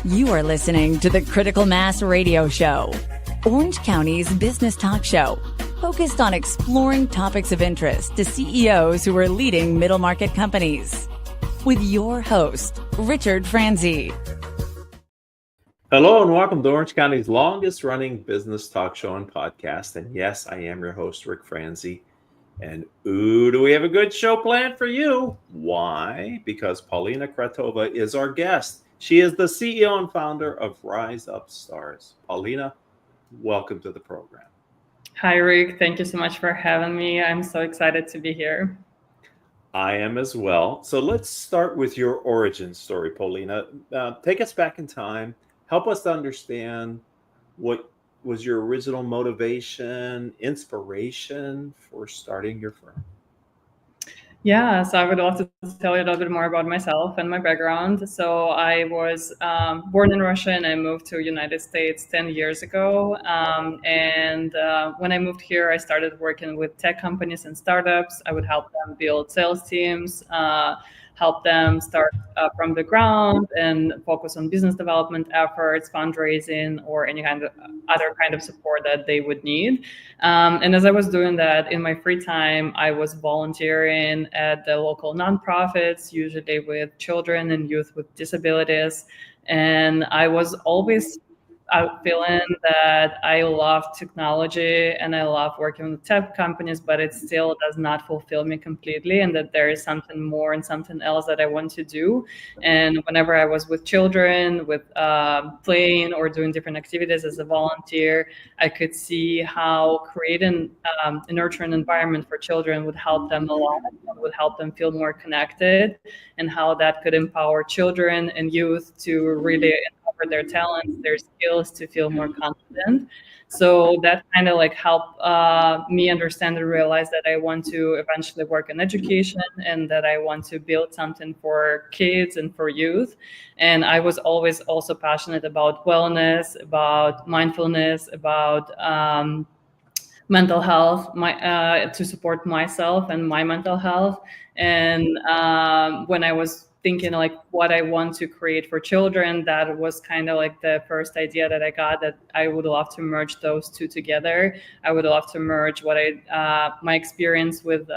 You are listening to the Critical Mass Radio Show, Orange County's business talk show, focused on exploring topics of interest to CEOs who are leading middle market companies. With your host, Richard Franzi. Hello and welcome to Orange County's longest running business talk show and podcast. And yes, I am your host, Rick Franzi. And ooh, do we have a good show planned for you? Why? Because Polina Kratova is our guest. She is the CEO and founder of RiseUP Stars. Polina, welcome to the program. Hi, Rick. Thank you so much for having me. I'm so excited to be here. I am as well. So let's start with your origin story, Polina. Take us back in time. Help us to understand what was your original motivation, inspiration for starting your firm. Yeah, so I would love to tell you a little bit more about myself and my background. So I was born in Russia and I moved to the United States 10 years ago. When I moved here, I started working with tech companies and startups. I would help them build sales teams, help them start from the ground and focus on business development efforts, fundraising, or any kind of other kind of support that they would need. And as I was doing that in my free time, I was volunteering at the local nonprofits, usually with children and youth with disabilities. And I was always feeling that I love technology and I love working with tech companies, but it still does not fulfill me completely, and that there is something more and something else that I want to do. And whenever I was with children, with playing or doing different activities as a volunteer, I could see how creating a nurturing environment for children would help them a lot, would help them feel more connected, and how that could empower children and youth to really for their talents, their skills, to feel more confident. So that kind of like helped me understand and realize that I want to eventually work in education and that I want to build something for kids and for youth. And I was always also passionate about wellness, about mindfulness, about mental health, to support myself and my mental health. And when I was thinking like what I want to create for children, that was kind of like the first idea that I got, that I would love to merge those two together. I would love to merge what my experience with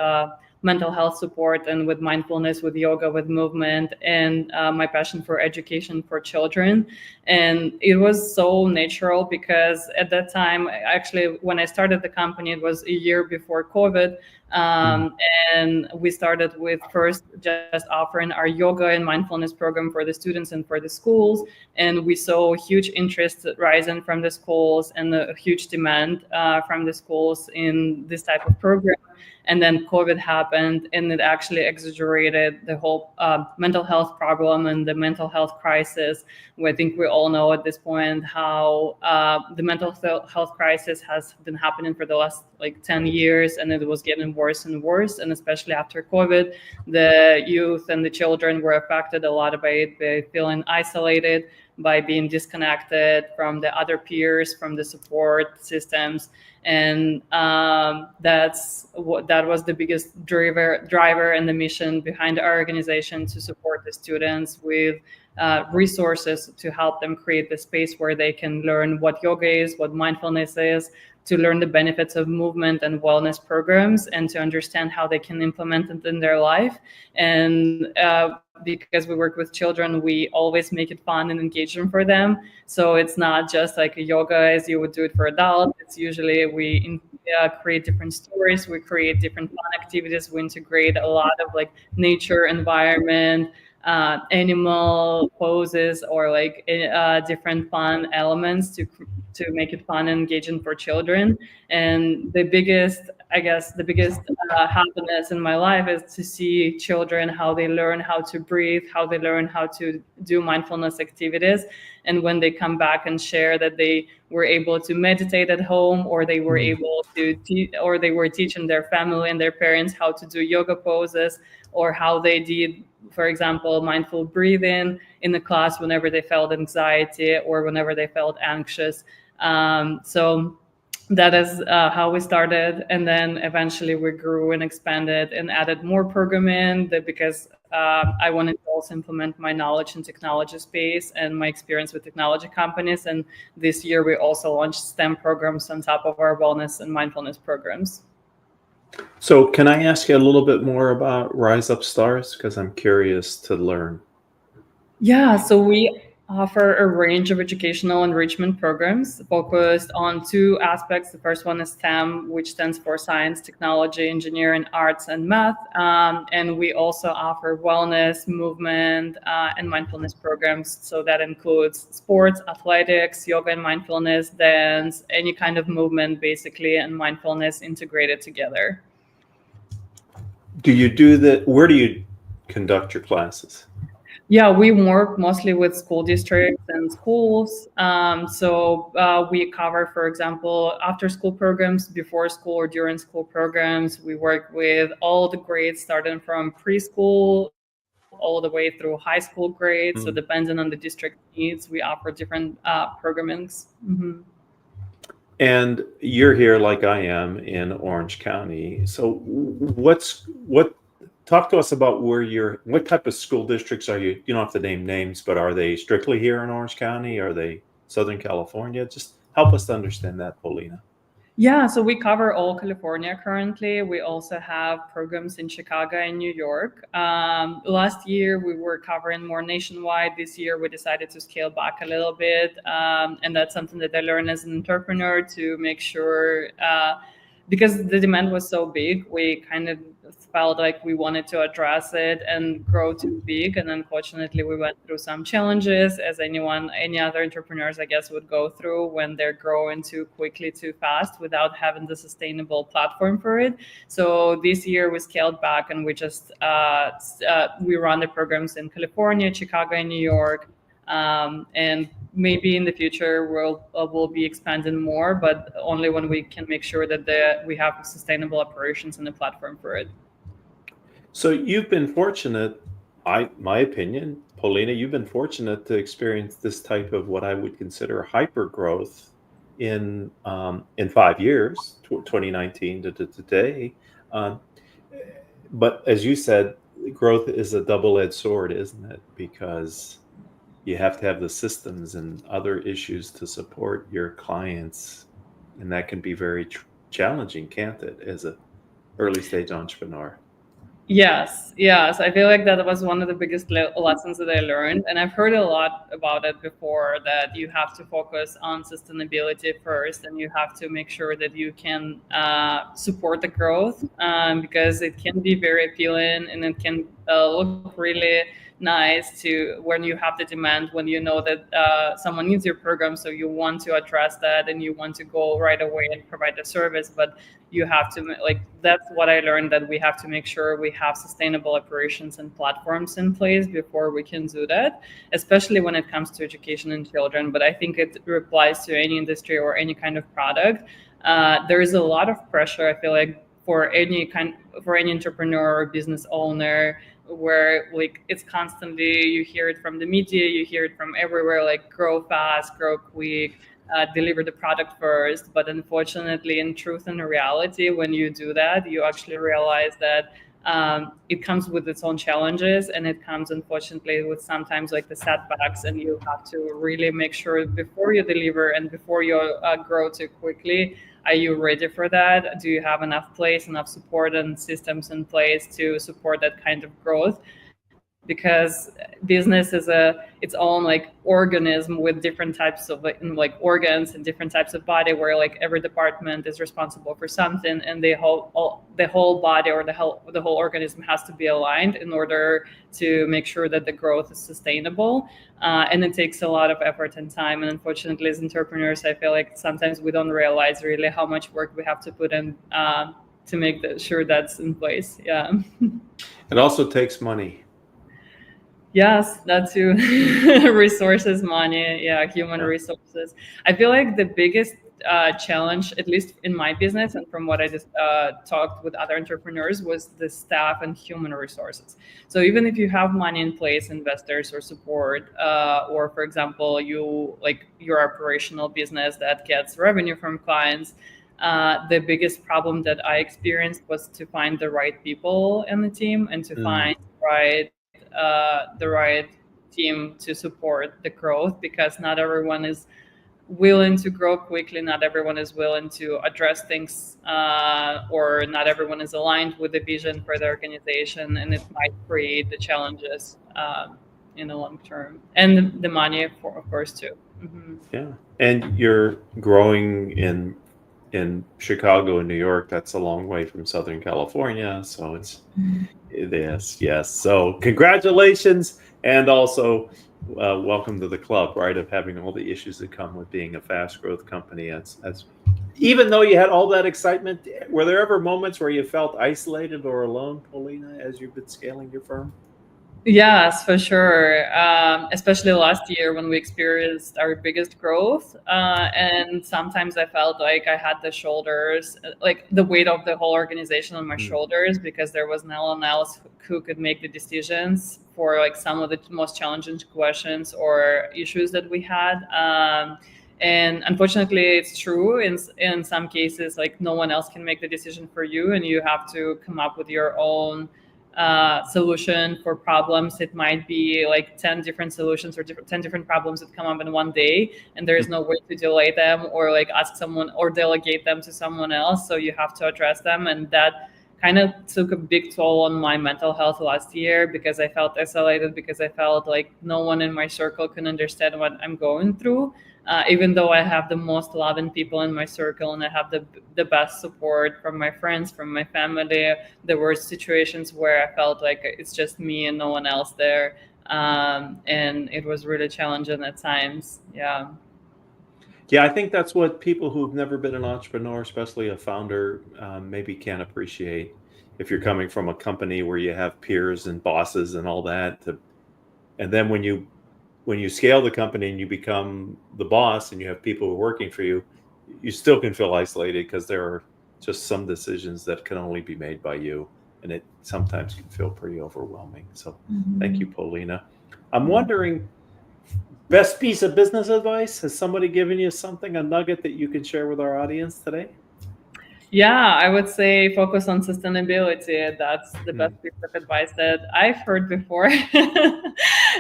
mental health support and with mindfulness, with yoga, with movement, and my passion for education for children. And it was so natural because at that time, actually, when I started the company, it was a year before COVID. And we started with first just offering our yoga and mindfulness program for the students and for the schools. And we saw huge interest rising from the schools and a huge demand from the schools in this type of program. And then COVID happened, and it actually exaggerated the whole mental health problem and the mental health crisis. I think we all know at this point how the mental health crisis has been happening for the last 10 years, and it was getting worse and worse. And especially after COVID, the youth and the children were affected a lot by it, by feeling isolated, by being disconnected from the other peers, from the support systems. And that was the biggest driver and the mission behind our organization, to support the students with resources to help them create the space where they can learn what yoga is, what mindfulness is, to learn the benefits of movement and wellness programs, and to understand how they can implement it in their life. And because we work with children, we always make it fun and engaging for them. So it's not just like a yoga as you would do it for adults. It's usually we create different stories, we create different fun activities, we integrate a lot of nature, environment, animal poses, or different fun elements to make it fun and engaging for children. And the biggest happiness in my life is to see children, how they learn how to breathe, how they learn how to do mindfulness activities. And when they come back and share that they were able to meditate at home, or they were able to or they were teaching their family and their parents how to do yoga poses, or how they did, for example, mindful breathing in the class whenever they felt anxiety or whenever they felt anxious. So that is how we started. And then eventually we grew and expanded and added more programming, because I wanted to also implement my knowledge in technology space and my experience with technology companies. And this year we also launched STEM programs on top of our wellness and mindfulness programs. So, can I ask you a little bit more about RiseUP Stars? Because I'm curious to learn. Yeah, so we offer a range of educational enrichment programs focused on two aspects. The first one is STEM, which stands for science, technology, engineering, arts, and math. And we also offer wellness, movement, and mindfulness programs. So that includes sports, athletics, yoga and mindfulness, dance, any kind of movement, basically, and mindfulness integrated together. Do you do that? Where do you conduct your classes? Yeah, we work mostly with school districts and schools. So we cover, for example, after school programs, before school or during school programs. We work with all the grades, starting from preschool all the way through high school grades. So depending on the district needs, we offer different programmings. Mm-hmm. And you're here like I am in Orange County. So talk to us about what type of school districts are you? You don't have to name names, but are they strictly here in Orange County? Are they Southern California? Just help us to understand that, Polina. Yeah, so we cover all California currently. We also have programs in Chicago and New York. Last year, we were covering more nationwide. This year, we decided to scale back a little bit. And that's something that I learned as an entrepreneur to make sure, because the demand was so big, we kind of felt like we wanted to address it and grow too big. And unfortunately, we went through some challenges, as any other entrepreneurs, I guess, would go through when they're growing too quickly, too fast, without having the sustainable platform for it. So this year we scaled back, and we just we run the programs in California, Chicago, and New York. And maybe in the future we'll be expanding more, but only when we can make sure that we have sustainable operations and a platform for it. So you've been fortunate, my opinion, Polina, you've been fortunate to experience this type of what I would consider hyper growth in 5 years, 2019 to today. But as you said, growth is a double-edged sword, isn't it? Because you have to have the systems and other issues to support your clients, and that can be very challenging, can't it, as an early stage entrepreneur? Yes. I feel like that was one of the biggest lessons that I learned. And I've heard a lot about it before, that you have to focus on sustainability first, and you have to make sure that you can support the growth, because it can be very appealing, and it can look really nice to when you have the demand, when you know that someone needs your program, so you want to address that and you want to go right away and provide the service. But you have to, like, that's what I learned, that we have to make sure we have sustainable operations and platforms in place before we can do that, especially when it comes to education and children. But I think it applies to any industry or any kind of product. There is a lot of pressure, I feel like, for any entrepreneur or business owner, where like it's constantly, you hear it from the media, you hear it from everywhere, like grow fast, grow quick, deliver the product first. But unfortunately, in truth and reality, when you do that, you actually realize that it comes with its own challenges, and it comes, unfortunately, with sometimes like the setbacks. And you have to really make sure before you deliver and before you grow too quickly, are you ready for that? Do you have enough support and systems in place to support that kind of growth? Because business is its own like organism with different types of like organs and different types of body, where like every department is responsible for something, and the whole body or the whole organism has to be aligned in order to make sure that the growth is sustainable. And it takes a lot of effort and time. And unfortunately, as entrepreneurs, I feel like sometimes we don't realize really how much work we have to put in to make sure that's in place. Yeah. It also takes money. Yes, that too. Resources, money, human resources. I feel like the biggest challenge, at least in my business and from what I just talked with other entrepreneurs, was the staff and human resources. So even if you have money in place, investors or support, or for example, your operational business that gets revenue from clients, the biggest problem that I experienced was to find the right people in the team and to find the right the right team to support the growth, because not everyone is willing to grow quickly. Not everyone is willing to address things, or not everyone is aligned with the vision for the organization, and it might create the challenges in the long term, and the money, of course, too. Mm-hmm. Yeah, and you're growing in Chicago and New York. That's a long way from Southern California, so it's yes. So congratulations, and also welcome to the club, right? Of having all the issues that come with being a fast growth company. That's even though you had all that excitement, were there ever moments where you felt isolated or alone, Polina, as you've been scaling your firm? Yes, for sure. Especially last year when we experienced our biggest growth. And sometimes I felt like I had the shoulders, like the weight of the whole organization on my shoulders, because there was no one else who could make the decisions for like some of the most challenging questions or issues that we had. And unfortunately, it's true in some cases, like no one else can make the decision for you, and you have to come up with your own solution for problems. It might be like 10 different solutions or 10 different problems that come up in one day, and there is no way to delay them or like ask someone or delegate them to someone else. So you have to address them. And that kind of took a big toll on my mental health last year, because I felt isolated, because I felt like no one in my circle can understand what I'm going through. Even though I have the most loving people in my circle and I have the best support from my friends, from my family, there were situations where I felt like it's just me and no one else there. And it was really challenging at times. Yeah. Yeah, I think that's what people who've never been an entrepreneur, especially a founder, maybe can't appreciate. If you're coming from a company where you have peers and bosses and all that, and then when you scale the company and you become the boss and you have people who are working for you, you still can feel isolated because there are just some decisions that can only be made by you, and it sometimes can feel pretty overwhelming. So thank you, Polina. I'm wondering, best piece of business advice? Has somebody given you something, a nugget that you can share with our audience today? Yeah, I would say focus on sustainability. That's the best piece of advice that I've heard before.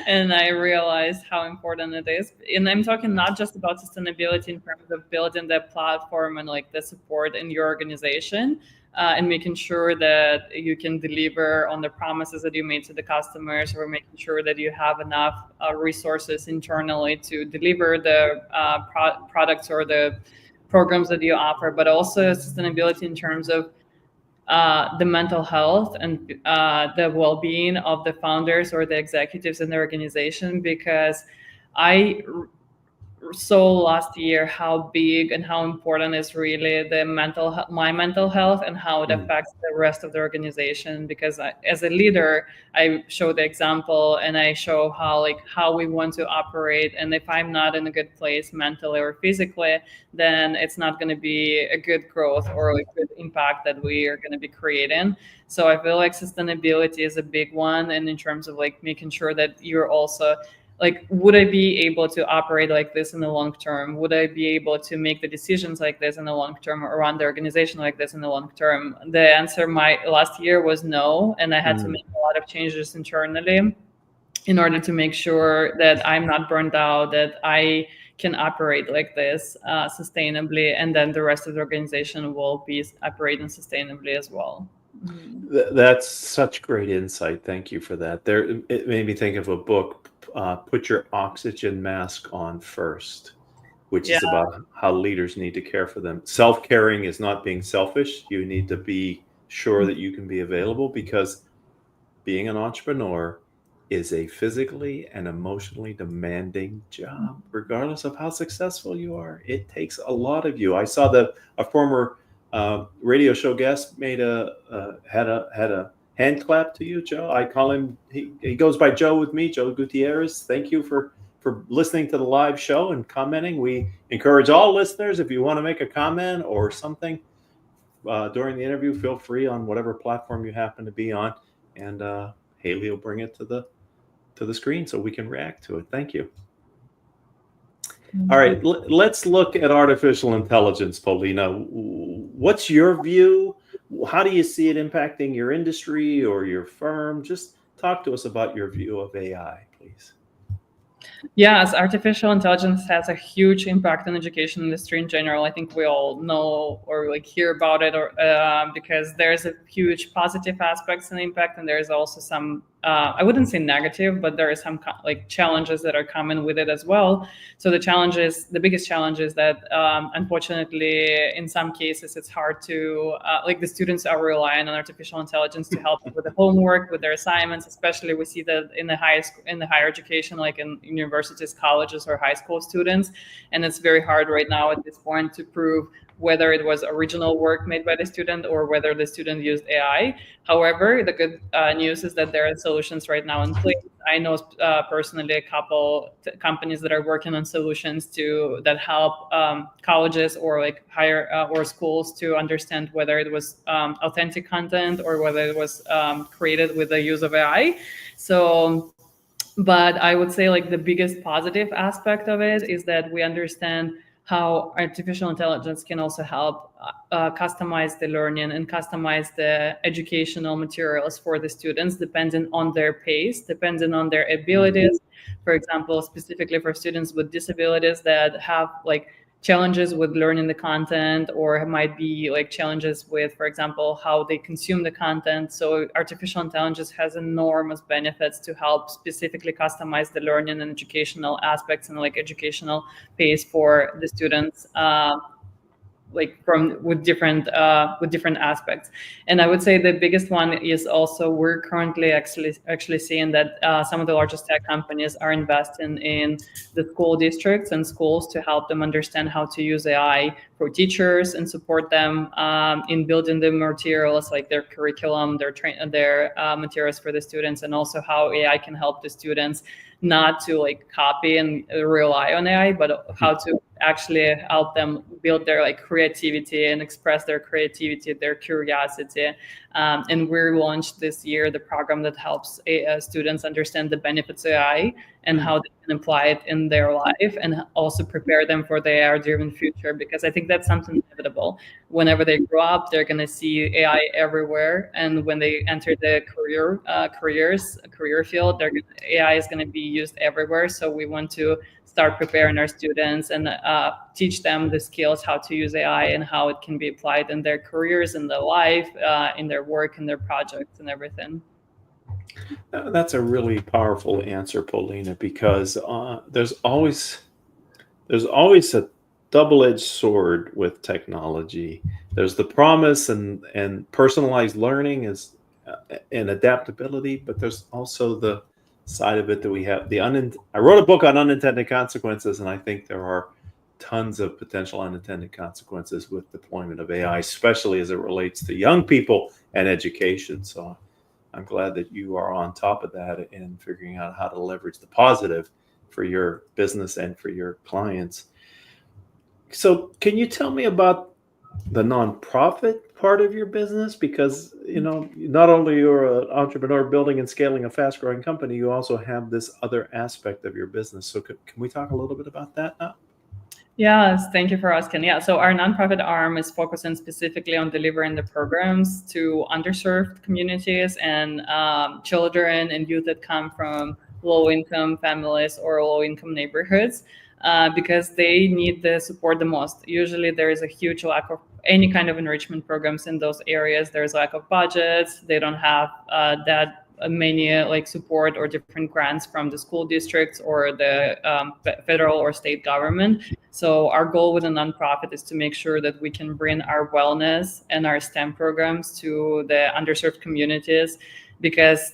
And I realized how important it is. And I'm talking not just about sustainability in terms of building the platform and like the support in your organization, and making sure that you can deliver on the promises that you made to the customers, or making sure that you have enough resources internally to deliver the products or the programs that you offer, but also sustainability in terms of the mental health and the well-being of the founders or the executives in the organization. Because I saw last year how big and how important is really my mental health, and how it affects the rest of the organization. Because as a leader, I show the example and I show how we want to operate. And if I'm not in a good place mentally or physically, then it's not going to be a good growth or a good impact that we are going to be creating. So I feel like sustainability is a big one. And in terms of like making sure that you're also like, would I be able to operate like this in the long term? Would I be able to make the decisions like this in the long term, or run the organization like this in the long term? The answer my last year was no. And I had to make a lot of changes internally in order to make sure that I'm not burned out, that I can operate like this sustainably. And then the rest of the organization will be operating sustainably as well. That's such great insight. Thank you for that. It made me think of a book, Put Your Oxygen Mask On First, which is about how leaders need to care for them. Self-caring is not being selfish. You need to be sure that you can be available, because being an entrepreneur is a physically and emotionally demanding job, regardless of how successful you are. It takes a lot of you. I saw that a former radio show guest had a hand clap to you, Joe. I call him, he goes by Joe with me, Joe Gutierrez. Thank you for listening to the live show and commenting. We encourage all listeners, if you want to make a comment or something during the interview, feel free on whatever platform you happen to be on, and Haley will bring it to the screen so we can react to it. Thank you. All right, let's look at artificial intelligence, Polina. What's your view? How do you see it impacting your industry or your firm? Just talk to us about your view of AI, please. Yes, artificial intelligence has a huge impact on the education industry in general. I think we all know or like hear about it, or because there's a huge positive aspects and impact, and there's also some I wouldn't say negative, but there are some like challenges that are coming with it as well. So the biggest challenge is that unfortunately, in some cases, it's hard to like the students are relying on artificial intelligence to help with the homework, with their assignments. Especially, we see that in the higher education, like in universities, colleges, or high school students, and it's very hard right now at this point to prove whether it was original work made by the student or whether the student used AI. However, the good news is that there are solutions right now in place. I know personally a couple companies that are working on solutions that help colleges or like higher or schools to understand whether it was authentic content or whether it was created with the use of AI. So, but I would say like the biggest positive aspect of it is that we understand how artificial intelligence can also help customize the learning and customize the educational materials for the students, depending on their pace, depending on their abilities. For example, specifically for students with disabilities that have like challenges with learning the content, or might be like challenges with, for example, how they consume the content. So artificial intelligence has enormous benefits to help specifically customize the learning and educational aspects and like educational pace for the students, like with different aspects. And I would say the biggest one is also we're currently actually seeing that some of the largest tech companies are investing in the school districts and schools to help them understand how to use AI for teachers and support them in building the materials, like their curriculum, their materials for the students, and also how AI can help the students not to like copy and rely on AI, but how to actually help them build their like creativity and express their creativity, their curiosity. And we launched this year the program that helps students understand the benefits of AI and how they can apply it in their life, and also prepare them for the AI-driven future. Because I think that's something inevitable. Whenever they grow up, they're going to see AI everywhere, and when they enter the career field, AI is going to be used everywhere. So we want to start preparing our students and teach them the skills how to use AI and how it can be applied in their careers, in their life, in their work, in their projects, and everything. That's a really powerful answer, Polina, because there's always a double-edged sword with technology. There's the promise and personalized learning and adaptability, but there's also the side of it that we have I wrote a book on unintended consequences, and I think there are tons of potential unintended consequences with deployment of AI, especially as it relates to young people and education. So I'm glad that you are on top of that and figuring out how to leverage the positive for your business and for your clients. So can you tell me about the nonprofit part of your business? Because, you know, not only you're an entrepreneur building and scaling a fast growing company, you also have this other aspect of your business. So can we talk a little bit about that now? Yes, thank you for asking. Yeah, so our nonprofit arm is focusing specifically on delivering the programs to underserved communities and children and youth that come from low-income families or low-income neighborhoods, because they need the support the most. Usually there is a huge lack of any kind of enrichment programs in those areas. There's lack of budgets. They don't have that many like support or different grants from the school districts or the federal or state government. So our goal with a nonprofit is to make sure that we can bring our wellness and our STEM programs to the underserved communities, because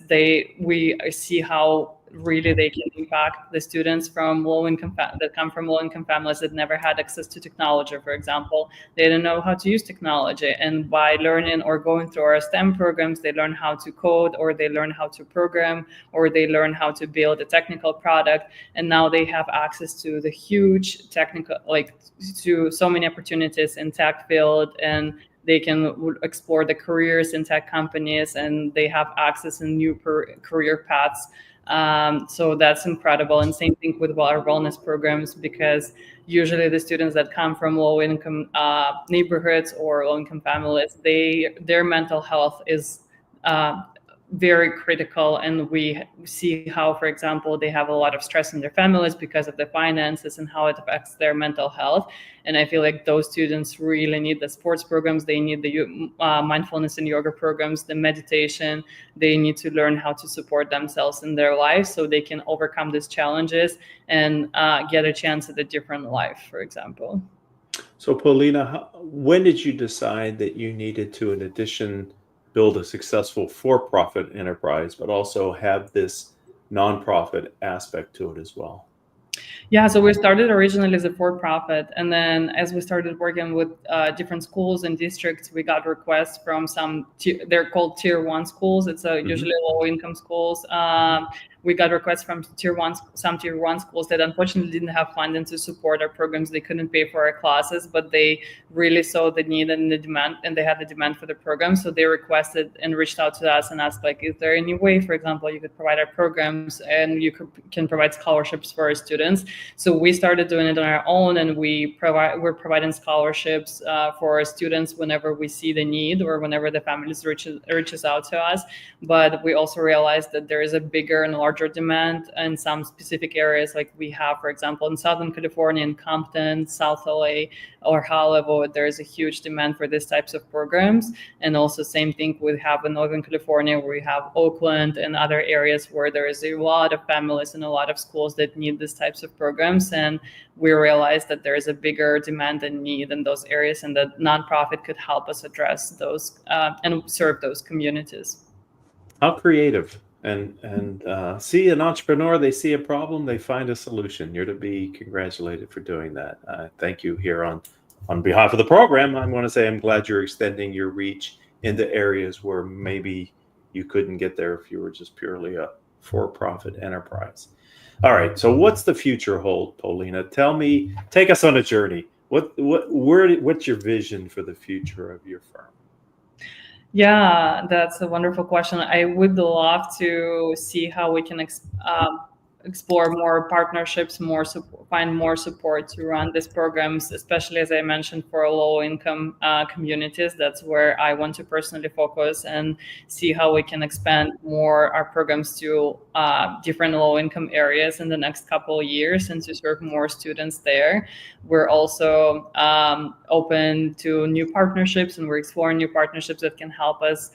we see how really they can impact the students from that come from low-income families that never had access to technology. For example, they don't know how to use technology, and by learning or going through our STEM programs, they learn how to code, or they learn how to program, or they learn how to build a technical product, and now they have access to the huge technical, like to so many opportunities in tech field, and they can explore the careers in tech companies, and they have access in new career paths. So that's incredible. And same thing with our wellness programs, because usually the students that come from low-income neighborhoods or low-income families, their mental health is very critical, and we see how, for example, they have a lot of stress in their families because of the finances and how it affects their mental health. And I feel like those students really need the sports programs, they need the mindfulness and yoga programs, the meditation. They need to learn how to support themselves in their life so they can overcome these challenges and get a chance at a different life, for example. So, Polina, when did you decide that you needed to, in addition, build a successful for-profit enterprise, but also have this nonprofit aspect to it as well? Yeah, so we started originally as a for-profit, and then as we started working with different schools and districts, we got requests from some. They're called Tier 1 schools. It's usually low-income schools. We got requests from some Tier 1 schools that unfortunately didn't have funding to support our programs. They couldn't pay for our classes, but they really saw the need and the demand, and they had the demand for the program. So they requested and reached out to us and asked, like, is there any way, for example, you could provide our programs and you can provide scholarships for our students? So we started doing it on our own, and we're providing scholarships for our students whenever we see the need or whenever the families reaches out to us. But we also realized that there is a bigger and larger demand in some specific areas, like we have, for example, in Southern California, in Compton, South LA, or Hollywood, there is a huge demand for these types of programs. And also same thing we have in Northern California, where we have Oakland and other areas where there is a lot of families and a lot of schools that need these types of programs. And we realized that there is a bigger demand and need in those areas, and that nonprofit could help us address those and serve those communities. How creative. And see an entrepreneur, they see a problem, they find a solution. You're to be congratulated for doing that. Thank you here on behalf of the program. I want to say I'm glad you're extending your reach into areas where maybe you couldn't get there if you were just purely a for-profit enterprise. All right. So what's the future hold, Polina? Take us on a journey. What's your vision for the future of your firm? Yeah, that's a wonderful question. I would love to see how we can explore more partnerships, find more support to run these programs, especially, as I mentioned, for low-income communities. That's where I want to personally focus and see how we can expand more our programs to different low-income areas in the next couple of years and to serve more students there. We're also open to new partnerships, and we're exploring new partnerships that can help us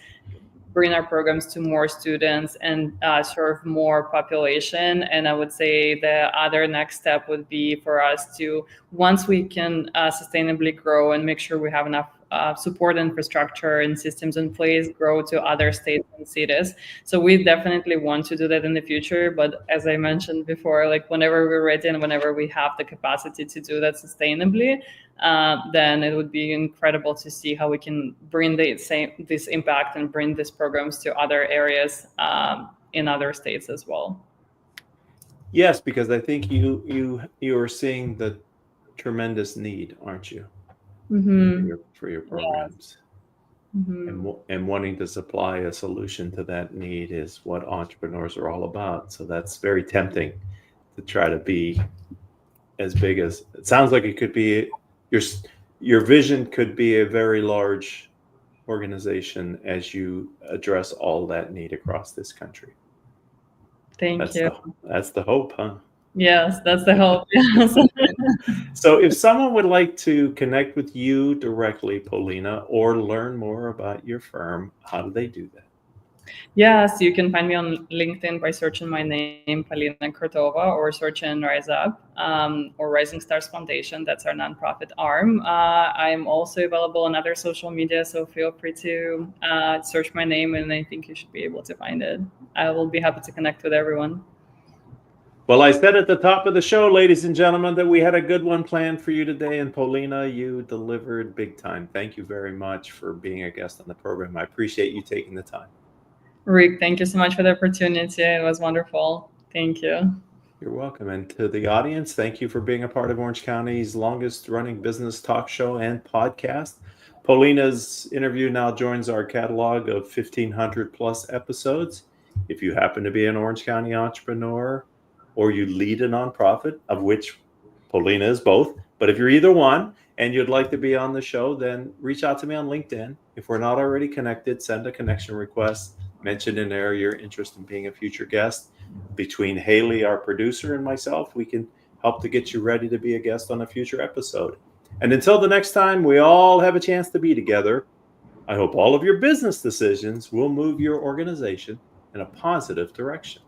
bring our programs to more students and serve more population. And I would say the other next step would be for us to, once we can sustainably grow and make sure we have enough support infrastructure and systems in place, grow to other states and cities. So we definitely want to do that in the future. But as I mentioned before, like whenever we're ready and whenever we have the capacity to do that sustainably, then it would be incredible to see how we can bring this impact and bring these programs to other areas in other states as well. Yes, because I think you are seeing the tremendous need, aren't you, for your programs? Yes. And wanting to supply a solution to that need is what entrepreneurs are all about. So that's very tempting to try to be as big as it sounds like it could be. Your vision could be a very large organization as you address all that need across this country. Thank you. That's the hope, huh? Yes, that's the hope. Yes. So if someone would like to connect with you directly, Polina, or learn more about your firm, how do they do that? Yes, you can find me on LinkedIn by searching my name, Polina Kratova, or searching RiseUP or Rising Stars Foundation. That's our nonprofit arm. I'm also available on other social media, so feel free to search my name, and I think you should be able to find it. I will be happy to connect with everyone. Well, I said at the top of the show, ladies and gentlemen, that we had a good one planned for you today. And Polina, you delivered big time. Thank you very much for being a guest on the program. I appreciate you taking the time. Rick, thank you so much for the opportunity. It was wonderful. Thank you. You're welcome. And to the audience, thank you for being a part of Orange County's longest running business talk show and podcast. Polina's interview now joins our catalog of 1,500 plus episodes. If you happen to be an Orange County entrepreneur, or you lead a nonprofit, of which Polina is both. But if you're either one and you'd like to be on the show, then reach out to me on LinkedIn. If we're not already connected, send a connection request. mention in there your interest in being a future guest. Between Haley, our producer, and myself, we can help to get you ready to be a guest on a future episode. And until the next time we all have a chance to be together, I hope all of your business decisions will move your organization in a positive direction.